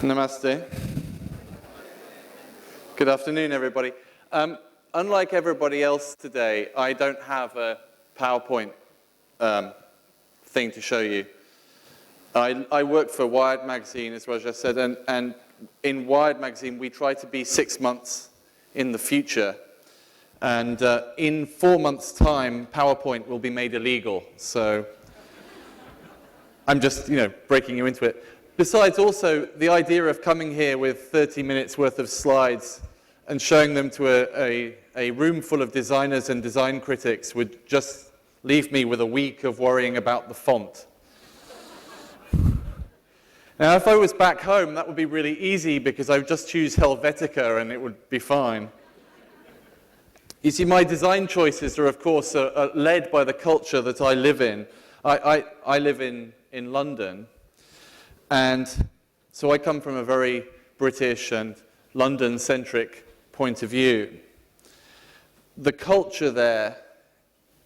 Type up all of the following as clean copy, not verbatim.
Namaste. Good afternoon, everybody. Unlike everybody else today, I don't have a PowerPoint thing to show you. I work for Wired magazine, as Raja said, and in Wired magazine, we try to be 6 months in the future. And in 4 months' time, PowerPoint will be made illegal. So I'm just, breaking you into it. Besides, also, the idea of coming here with 30 minutes worth of slides and showing them to a room full of designers and design critics would just leave me with a week of worrying about the font. Now, if I was back home, that would be really easy because I would just choose Helvetica and it would be fine. You see, my design choices are, of course, led by the culture that I live in. I live in London. And so I come from a very British and London-centric point of view. The culture there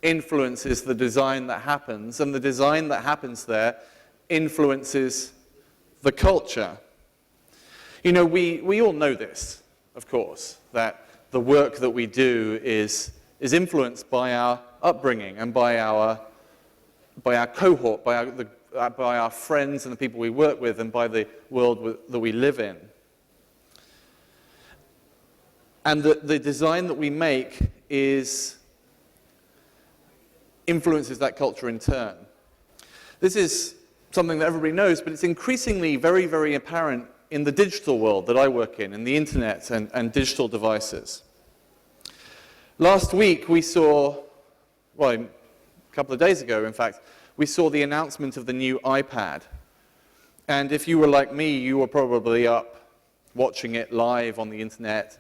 influences the design that happens, and the design that happens there influences the culture. We all know this, of course, that the work that we do is influenced by our upbringing and by our cohort, by our friends and the people we work with, and by the world that we live in. And the design that we make influences that culture in turn. This is something that everybody knows, but it's increasingly very, very apparent in the digital world that I work in the internet and digital devices. Last week we saw, a couple of days ago, in fact, we saw the announcement of the new iPad. And if you were like me, you were probably up watching it live on the internet,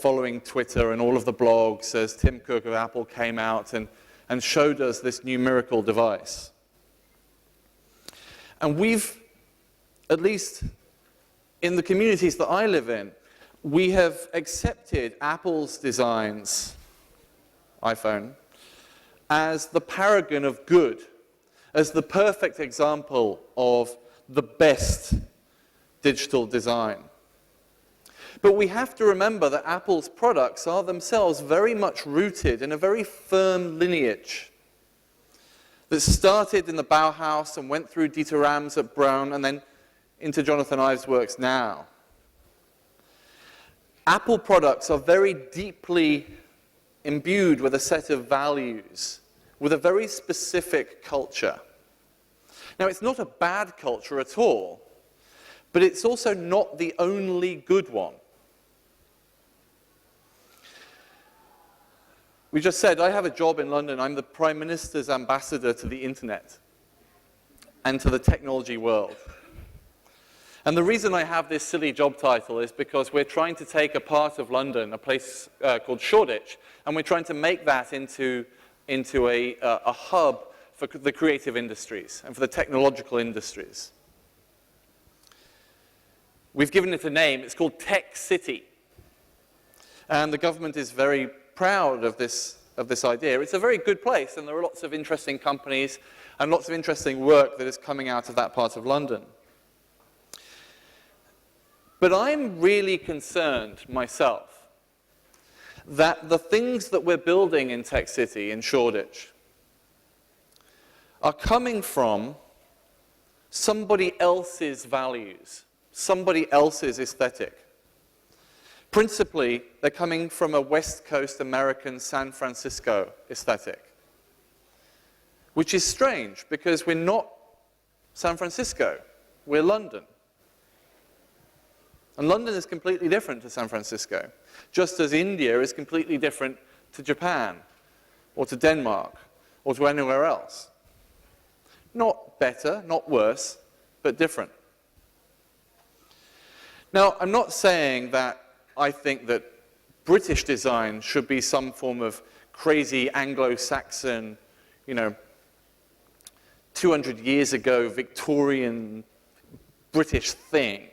following Twitter and all of the blogs as Tim Cook of Apple came out and showed us this new miracle device. And we've, at least in the communities that I live in, we have accepted Apple's designs, iPhone, as the paragon of good, as the perfect example of the best digital design. But we have to remember that Apple's products are themselves very much rooted in a very firm lineage that started in the Bauhaus and went through Dieter Rams at Braun and then into Jonathan Ives' works now. Apple products are very deeply imbued with a set of values, with a very specific culture. Now, it's not a bad culture at all, but it's also not the only good one. We just said, I have a job in London. I'm the Prime Minister's ambassador to the internet and to the technology world. And the reason I have this silly job title is because we're trying to take a part of London, a place called Shoreditch, and we're trying to make that into a hub for the creative industries and for the technological industries. We've given it a name. It's called Tech City. And the government is very proud of this idea. It's a very good place, and there are lots of interesting companies and lots of interesting work that is coming out of that part of London. But I'm really concerned myself that the things that we're building in Tech City, in Shoreditch, are coming from somebody else's values, somebody else's aesthetic. Principally, they're coming from a West Coast American San Francisco aesthetic, which is strange because we're not San Francisco, we're London. And London is completely different to San Francisco, just as India is completely different to Japan, or to Denmark, or to anywhere else. Not better, not worse, but different. Now, I'm not saying that I think that British design should be some form of crazy Anglo-Saxon, 200 years ago Victorian British thing.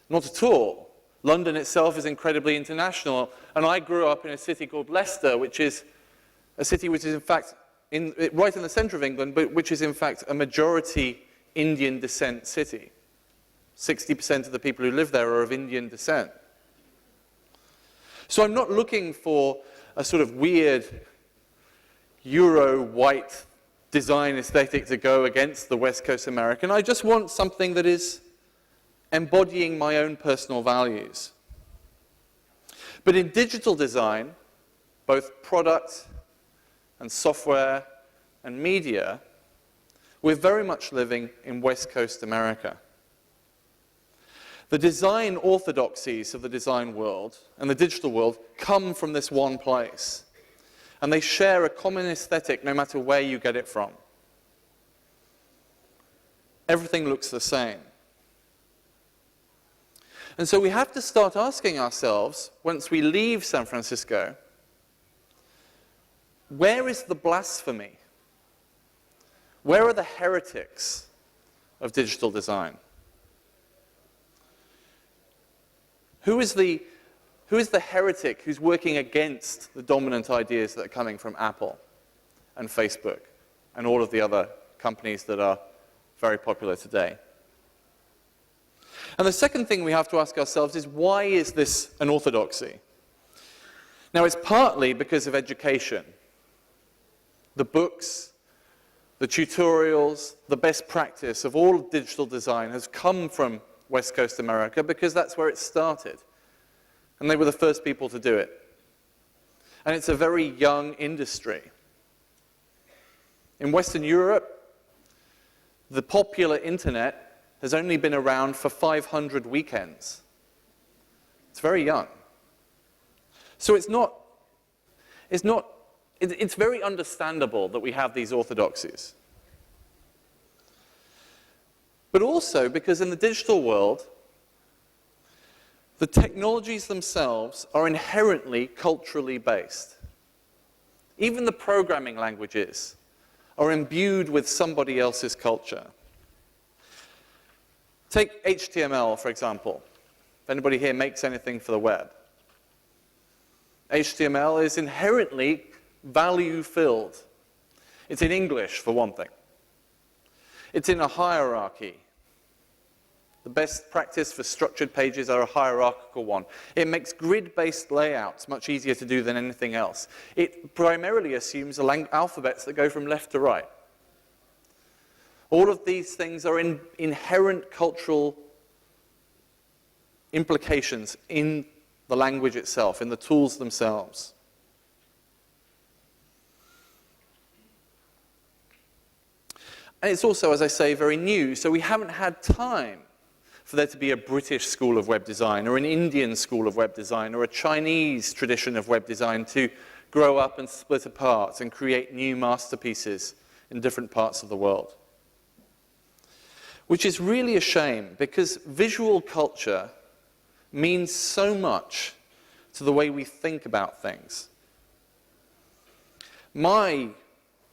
Not at all. London itself is incredibly international, and I grew up in a city called Leicester, which is a city which is in fact right in the center of England, but which is in fact a majority Indian descent city. 60% of the people who live there are of Indian descent. So I'm not looking for a sort of weird Euro-white design aesthetic to go against the West Coast American. I just want something that is embodying my own personal values. But in digital design, both product and software and media, we're very much living in West Coast America. The design orthodoxies of the design world and the digital world come from this one place. And they share a common aesthetic no matter where you get it from. Everything looks the same. And so we have to start asking ourselves, once we leave San Francisco, where is the blasphemy? Where are the heretics of digital design? Who is the heretic who's working against the dominant ideas that are coming from Apple and Facebook and all of the other companies that are very popular today? And the second thing we have to ask ourselves is, why is this an orthodoxy? Now, it's partly because of education. The books, the tutorials, the best practice of all digital design has come from West Coast America because that's where it started. And they were the first people to do it. And it's a very young industry. In Western Europe, the popular internet has only been around for 500 weekends. It's very young. So it's very understandable that we have these orthodoxies. But also because in the digital world, the technologies themselves are inherently culturally based. Even the programming languages are imbued with somebody else's culture. Take HTML, for example. If anybody here makes anything for the web, HTML is inherently value-filled. It's in English, for one thing. It's in a hierarchy. The best practice for structured pages are a hierarchical one. It makes grid-based layouts much easier to do than anything else. It primarily assumes alphabets that go from left to right. All of these things are inherent cultural implications in the language itself, in the tools themselves. And it's also, as I say, very new, so we haven't had time for there to be a British school of web design, or an Indian school of web design, or a Chinese tradition of web design to grow up and split apart and create new masterpieces in different parts of the world. Which is really a shame, because visual culture means so much to the way we think about things. My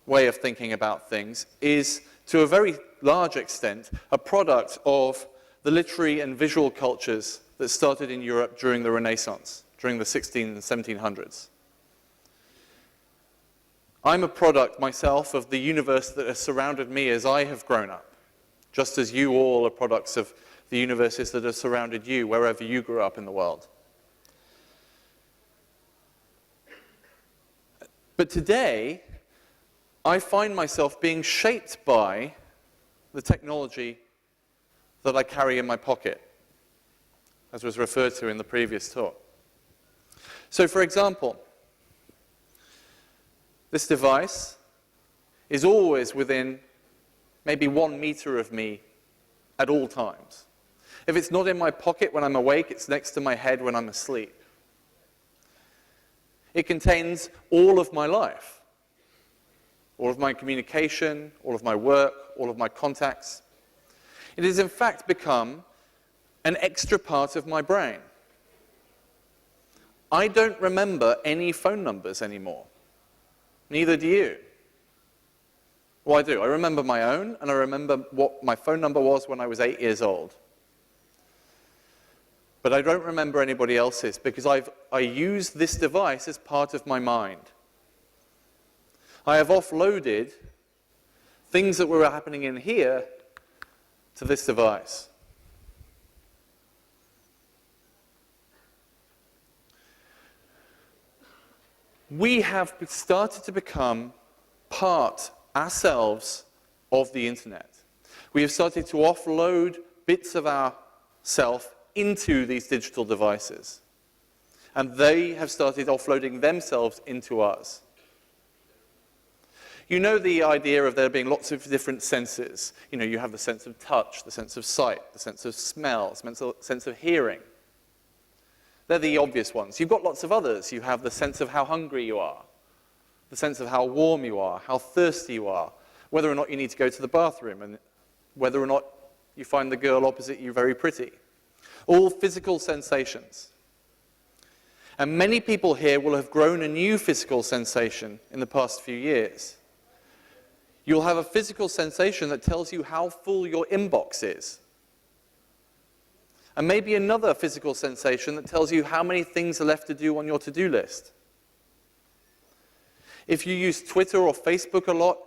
way of thinking about things is, to a very large extent, a product of the literary and visual cultures that started in Europe during the Renaissance, during the 1600s and 1700s. I'm a product myself of the universe that has surrounded me as I have grown up, just as you all are products of the universes that have surrounded you wherever you grew up in the world. But today, I find myself being shaped by the technology that I carry in my pocket, as was referred to in the previous talk. So, for example, this device is always within maybe 1 meter of me at all times. If it's not in my pocket when I'm awake, it's next to my head when I'm asleep. It contains all of my life, all of my communication, all of my work, all of my contacts. It has in fact become an extra part of my brain. I don't remember any phone numbers anymore. Neither do you. Well, I do. I remember my own, and I remember what my phone number was when I was 8 years old. But I don't remember anybody else's, because I use this device as part of my mind. I have offloaded things that were happening in here to this device. we have started to become part ourselves of the internet. We have started to offload bits of ourself into these digital devices. And they have started offloading themselves into us. You know the idea of there being lots of different senses. You know, you have the sense of touch, the sense of sight, the sense of smell, the sense of hearing. They're the obvious ones. You've got lots of others. You have the sense of how hungry you are, the sense of how warm you are, how thirsty you are, whether or not you need to go to the bathroom, and whether or not you find the girl opposite you very pretty. All physical sensations. And many people here will have grown a new physical sensation in the past few years. You'll have a physical sensation that tells you how full your inbox is. And maybe another physical sensation that tells you how many things are left to do on your to-do list. If you use Twitter or Facebook a lot,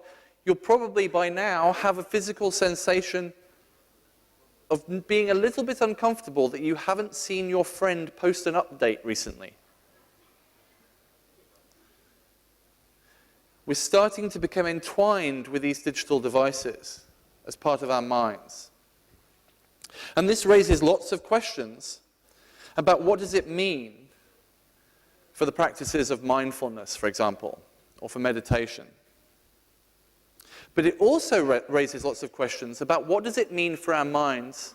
you'll probably by now have a physical sensation of being a little bit uncomfortable that you haven't seen your friend post an update recently. We're starting to become entwined with these digital devices as part of our minds. And this raises lots of questions about what does it mean for the practices of mindfulness, for example, or for meditation. But it also raises lots of questions about what does it mean for our minds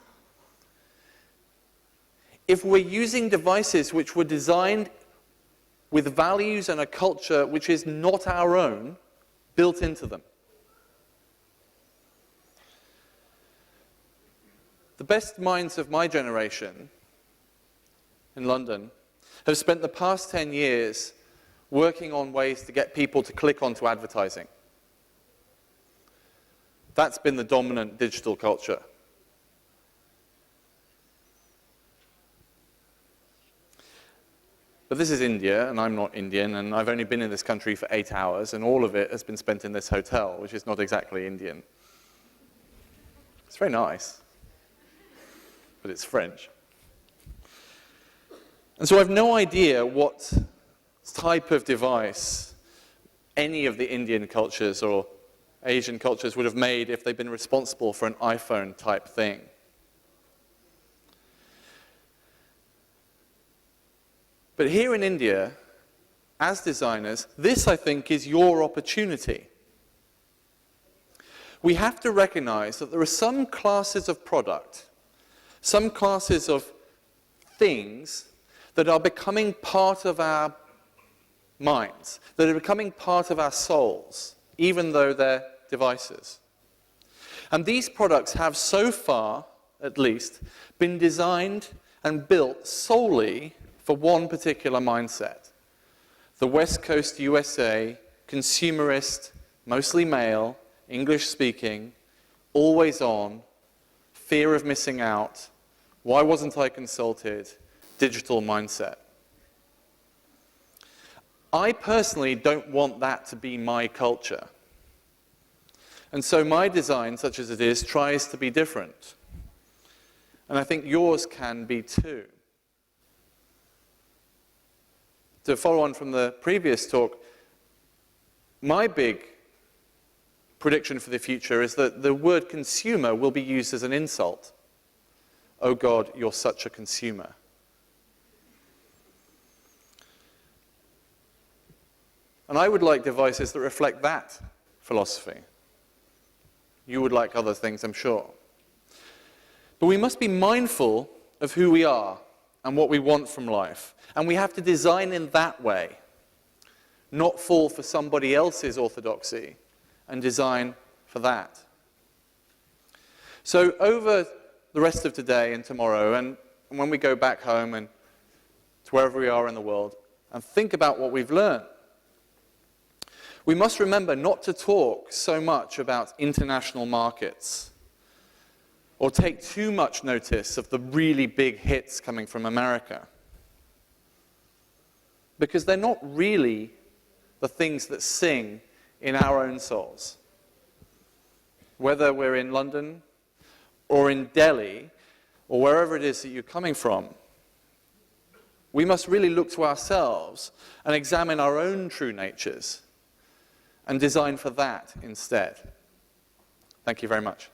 if we're using devices which were designed with values and a culture which is not our own built into them. The best minds of my generation in London have spent the past 10 years working on ways to get people to click onto advertising. That's been the dominant digital culture. But this is India, and I'm not Indian, and I've only been in this country for 8 hours, and all of it has been spent in this hotel, which is not exactly Indian. It's very nice, but it's French. And so I've no idea what type of device any of the Indian cultures or Asian cultures would have made if they'd been responsible for an iPhone type thing. But here in India, as designers, this, I think, is your opportunity. We have to recognize that there are some classes of product, some classes of things that are becoming part of our minds, that are becoming part of our souls, even though they're devices. And these products have so far, at least, been designed and built solely for one particular mindset. The West Coast USA, consumerist, mostly male, English-speaking, always on, fear of missing out, why wasn't I consulted, digital mindset. I personally don't want that to be my culture. And so my design, such as it is, tries to be different. And I think yours can be too. To follow on from the previous talk, my big prediction for the future is that the word consumer will be used as an insult. Oh God, you're such a consumer. And I would like devices that reflect that philosophy. You would like other things, I'm sure. But we must be mindful of who we are and what we want from life. And we have to design in that way, not fall for somebody else's orthodoxy, and design for that. So over the rest of today and tomorrow, and when we go back home and to wherever we are in the world, and think about what we've learned, we must remember not to talk so much about international markets or take too much notice of the really big hits coming from America. Because they're not really the things that sing in our own souls. Whether we're in London or in Delhi or wherever it is that you're coming from, We must really look to ourselves and examine our own true natures and design for that instead. Thank you very much.